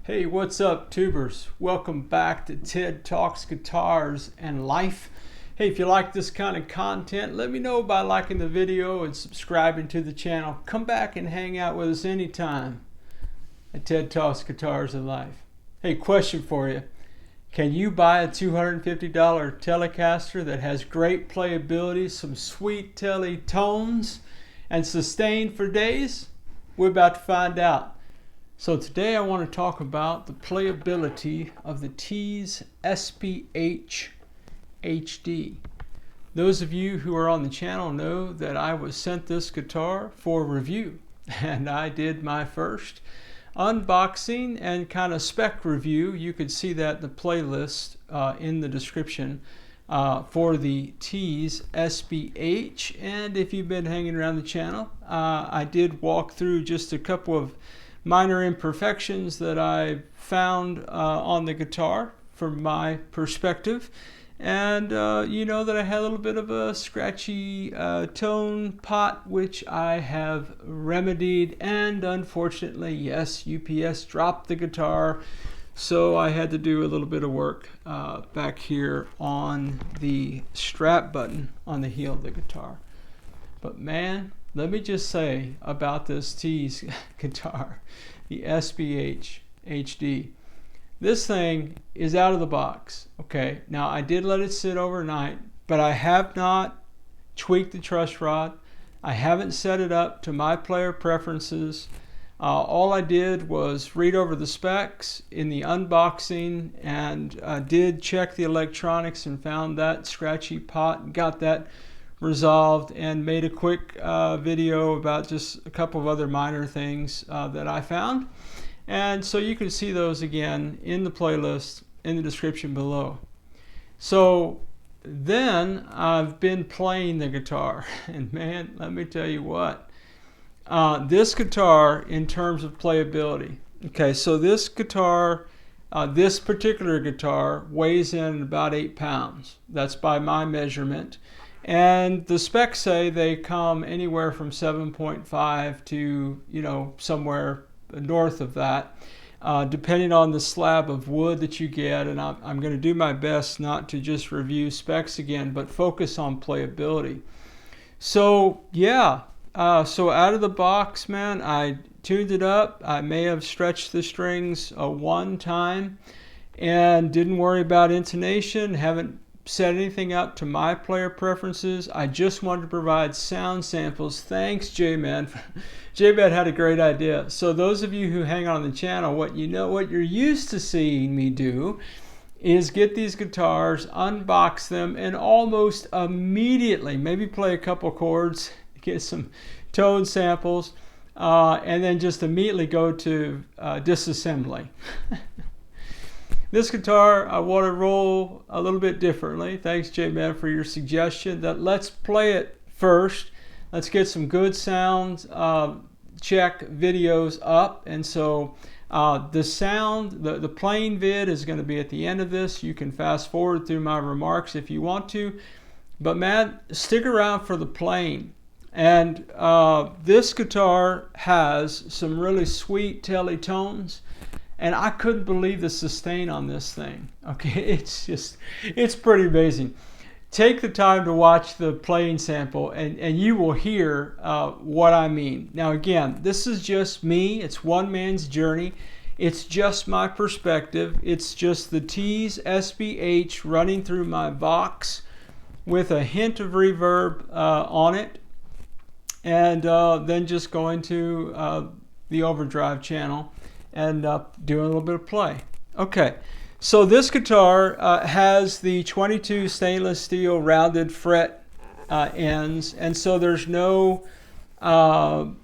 Hey, what's up, tubers? Welcome back to Ted Talks Guitars and Life. Hey, if you like this kind of content, let me know by liking the video and subscribing to the channel. Come back and hang out with us anytime at Ted Talks Guitars and Life. Hey, question for you. Can you buy a $250 Telecaster that has great playability, some sweet telly tones, and sustain for days? We're about to find out. So today I want to talk about the playability of the Tease SBH-HD. Those of you who are on the channel know that I was sent this guitar for review, and I did my first unboxing and kind of spec review. You could see that in the playlist in the description for the Tease SBH. And if you've been hanging around the channel, I did walk through just a couple of minor imperfections that I found on the guitar from my perspective. And you know that I had a little bit of a scratchy tone pot, which I have remedied. And unfortunately, yes, UPS dropped the guitar. So I had to do a little bit of work back here on the strap button on the heel of the guitar. But man, let me just say about this Tease guitar, the SBH-HD. This thing is out of the box, okay? Now, I did let it sit overnight, but I have not tweaked the truss rod. I haven't set it up to my player preferences. All I did was read over the specs in the unboxing and did check the electronics and found that scratchy pot and got that resolved, and made a quick video about just a couple of other minor things that I found. And so you can see those again in the playlist in the description below. So then I've been playing the guitar, and man, let me tell you what, this guitar in terms of playability. Okay, so this guitar, this particular guitar weighs in about 8 pounds. That's by my measurement. And the specs say they come anywhere from 7.5 to, you know, somewhere north of that, depending on the slab of wood that you get. And I'm going to do my best not to just review specs again, but focus on playability. So yeah, so out of the box, man, I tuned it up. I may have stretched the strings one time and didn't worry about intonation. Haven't set anything up to my player preferences. I just wanted to provide sound samples. Thanks, J-Man. J-Man had a great idea. So those of you who hang on the channel, what you're used to seeing me do is get these guitars, unbox them, and almost immediately maybe play a couple chords, get some tone samples, and then just immediately go to disassembly. This guitar, I want to roll a little bit differently. Thanks, J-Man, for your suggestion that let's play it first. Let's get some good sound check videos up. And so the sound, the playing vid is going to be at the end of this. You can fast forward through my remarks if you want to. But man, stick around for the playing. And this guitar has some really sweet telly tones. And I couldn't believe the sustain on this thing. Okay, it's pretty amazing. Take the time to watch the playing sample and you will hear what I mean. Now again, this is just me. It's one man's journey. It's just my perspective. It's just the Tease SBH running through my Vox with a hint of reverb on it. And then just going to the overdrive channel and doing a little bit of play. Okay, so this guitar has the 22 stainless steel rounded fret ends, and so there's no kind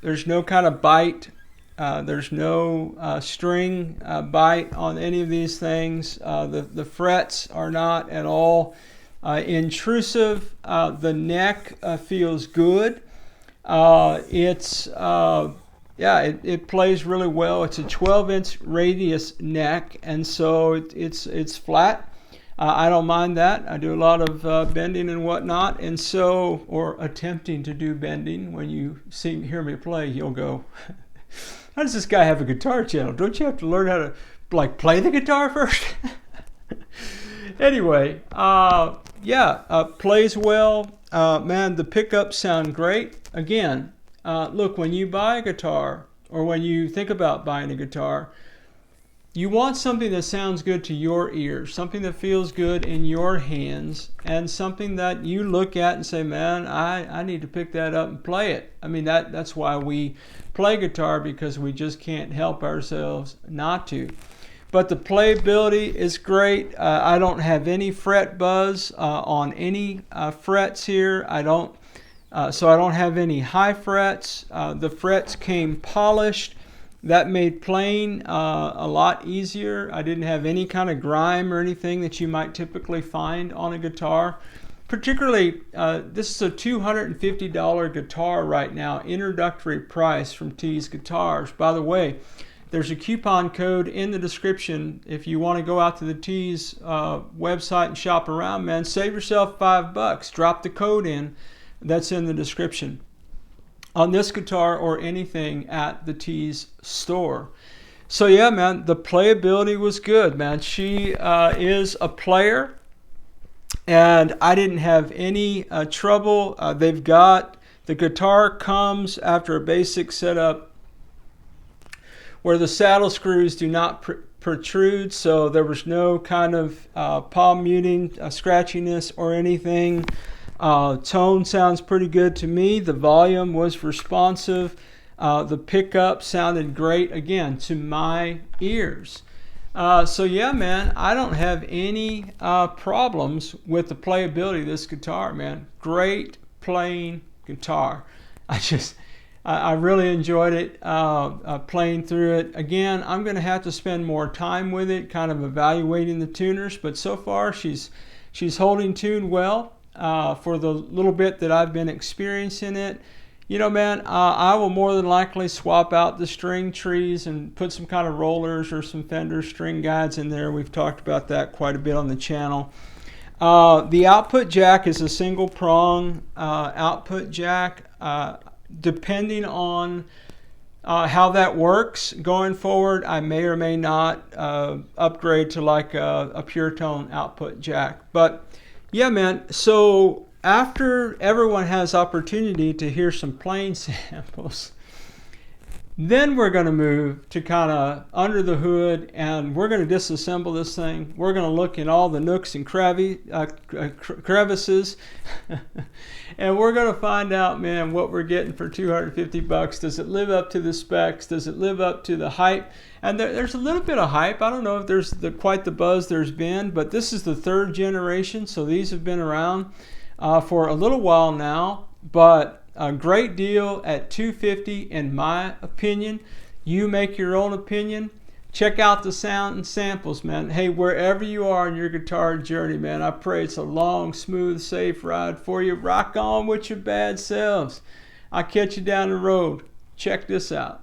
of bite. There's no string bite on any of these things. The frets are not at all intrusive. The neck feels good. Yeah, it plays really well. It's a 12-inch radius neck, and so it's flat. I don't mind that. I do a lot of bending and whatnot, and so, or attempting to do bending. When you hear me play, you'll go, how does this guy have a guitar channel? Don't you have to learn how to like play the guitar first? Anyway, plays well. Man, the pickups sound great. Again, look, when you buy a guitar, or when you think about buying a guitar, you want something that sounds good to your ears, something that feels good in your hands, and something that you look at and say, man, I need to pick that up and play it. I mean, that's why we play guitar, because we just can't help ourselves not to. But the playability is great. I don't have any fret buzz on any frets here. So I don't have any high frets. The frets came polished. That made playing a lot easier. I didn't have any kind of grime or anything that you might typically find on a guitar. Particularly, this is a $250 guitar right now, introductory price from Tease Guitars. By the way, there's a coupon code in the description. If you want to go out to the Tease website and shop around, man, save yourself $5. Drop the code in. That's in the description on this guitar or anything at the Tease store. So yeah, man, the playability was good, man. She is a player, and I didn't have any trouble. The guitar comes after a basic setup where the saddle screws do not protrude, so there was no kind of palm muting, scratchiness or anything. Tone sounds pretty good to me. The volume was responsive. The pickup sounded great, again, to my ears. So yeah, man, I don't have any problems with the playability of this guitar, man. Great playing guitar. I really enjoyed it playing through it. Again, I'm going to have to spend more time with it, kind of evaluating the tuners, but so far she's holding tune well. For the little bit that I've been experiencing it. You know, man, I will more than likely swap out the string trees and put some kind of rollers or some Fender string guides in there. We've talked about that quite a bit on the channel. The output jack is a single prong output jack. Depending on how that works going forward, I may or may not upgrade to like a pure tone output jack. But yeah, man, so after everyone has opportunity to hear some playing samples, then we're going to move to kind of under the hood, and we're going to disassemble this thing. We're going to look in all the nooks and crevices, and we're going to find out, man, what we're getting for $250. Does it live up to the specs? Does it live up to the hype? And there's a little bit of hype. I don't know if there's quite the buzz there's been, but this is the third generation, so these have been around for a little while now. But a great deal at $250 in my opinion. You make your own opinion. Check out the sound and samples, man. Hey, wherever you are in your guitar journey, man, I pray it's a long, smooth, safe ride for you. Rock on with your bad selves. I'll catch you down the road. Check this out.